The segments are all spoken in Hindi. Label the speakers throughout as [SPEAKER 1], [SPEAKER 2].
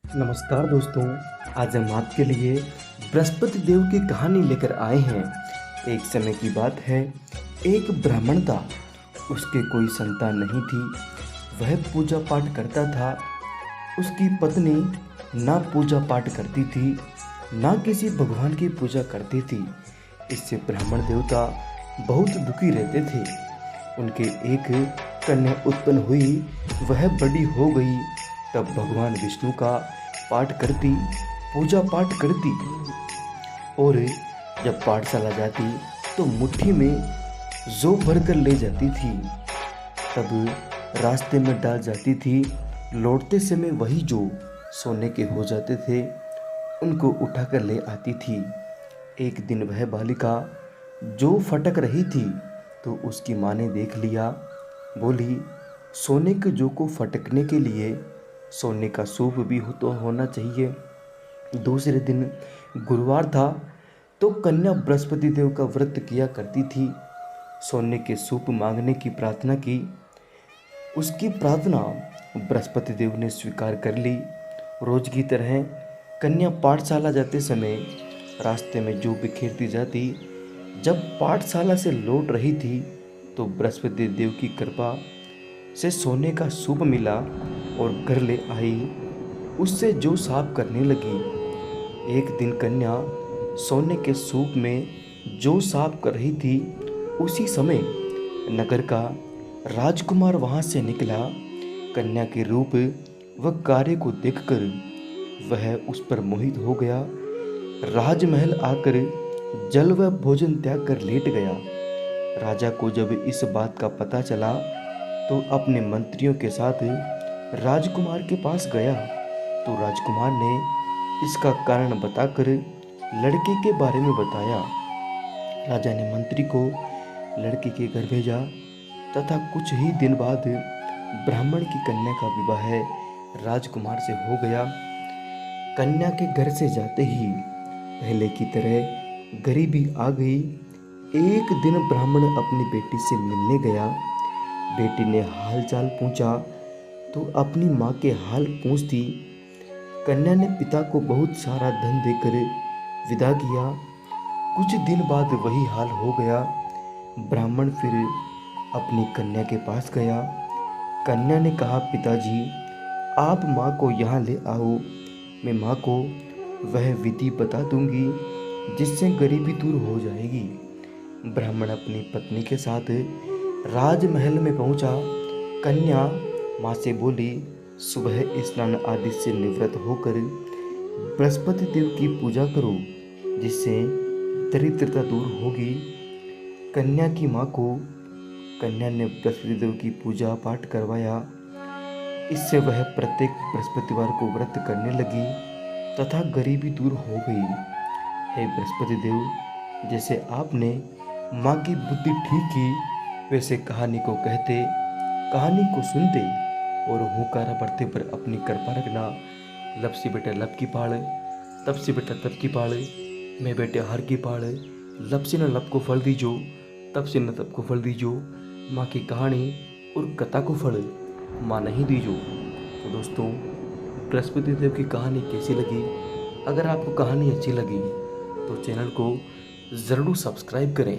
[SPEAKER 1] नमस्कार दोस्तों, आज हम आपके लिए बृहस्पति देव की कहानी लेकर आए हैं। एक समय की बात है, एक ब्राह्मण था। उसके कोई संतान नहीं थी। वह पूजा पाठ करता था। उसकी पत्नी ना पूजा पाठ करती थी, ना किसी भगवान की पूजा करती थी। इससे ब्राह्मण देवता बहुत दुखी रहते थे। उनके एक कन्या उत्पन्न हुई, वह बड़ी हो गई। तब भगवान विष्णु का पाठ करती, पूजा पाठ करती और जब पाठशाला जाती तो मुट्ठी में जौ भरकर ले जाती थी। तब रास्ते में डाल जाती थी। लौटते समय वही जो सोने के हो जाते थे, उनको उठाकर ले आती थी। एक दिन वह बालिका जो फटक रही थी तो उसकी माँ ने देख लिया। बोली, सोने के जौ को फटकने के लिए सोने का सूप भी तो होना चाहिए। दूसरे दिन गुरुवार था तो कन्या बृहस्पति देव का व्रत किया करती थी। सोने के सूप मांगने की प्रार्थना की। उसकी प्रार्थना बृहस्पति देव ने स्वीकार कर ली। रोज की तरह कन्या पाठशाला जाते समय रास्ते में जौ बिखेरती जाती। जब पाठशाला से लौट रही थी तो बृहस्पति देव की कृपा से सोने का सूप मिला और घर ले आई। उससे जौ साफ करने लगी। एक दिन कन्या सोने के सूप में जौ साफ कर रही थी। उसी समय नगर का राजकुमार वहां से निकला। कन्या के रूप व कार्य को देखकर वह उस पर मोहित हो गया। राजमहल आकर जल व भोजन त्याग कर लेट गया। राजा को जब इस बात का पता चला तो अपने मंत्रियों के साथ राजकुमार के पास गया। तो राजकुमार ने इसका कारण बताकर लड़के के बारे में बताया। राजा ने मंत्री को लड़के के घर भेजा तथा कुछ ही दिन बाद ब्राह्मण की कन्या का विवाह राजकुमार से हो गया। कन्या के घर से जाते ही पहले की तरह गरीबी आ गई। एक दिन ब्राह्मण अपनी बेटी से मिलने गया। बेटी ने हालचाल पूछा तो अपनी माँ के हाल पूछती। कन्या ने पिता को बहुत सारा धन देकर विदा किया। कुछ दिन बाद वही हाल हो गया। ब्राह्मण फिर अपनी कन्या के पास गया। कन्या ने कहा, पिताजी आप माँ को यहाँ ले आओ। मैं माँ को वह विधि बता दूंगी जिससे गरीबी दूर हो जाएगी। ब्राह्मण अपनी पत्नी के साथ राजमहल में पहुंचा। कन्या माँ से बोली, सुबह स्नान आदि से निवृत्त होकर बृहस्पति देव की पूजा करो, जिससे दरिद्रता दूर होगी। कन्या की माँ को कन्या ने बृहस्पति देव की पूजा पाठ करवाया। इससे वह प्रत्येक बृहस्पतिवार को व्रत करने लगी तथा गरीबी दूर हो गई। हे बृहस्पति देव, जैसे आपने माँ की बुद्धि ठीक की, वैसे कहानी को कहते, कहानी को सुनते और हुंकारा भरते पर अपनी कृपा रखना। लब से बेटा लब की पाड़, तब से बेटा तब की पाड़, मैं बेटे हर की पाड़। लब से न लब को फल दीजो, तब से न तब को फल दीजो। माँ की कहानी और कथा को फल माँ नहीं दीजो। तो दोस्तों, बृहस्पति देव की कहानी कैसी लगी? अगर आपको कहानी अच्छी लगी तो चैनल को ज़रूर सब्सक्राइब करें।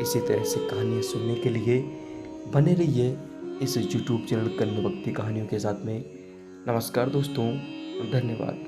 [SPEAKER 1] इसी तरह से कहानियाँ सुनने के लिए बने रहिए इस YouTube चैनल कन्या भक्ति कहानियों के साथ में। नमस्कार दोस्तों, धन्यवाद।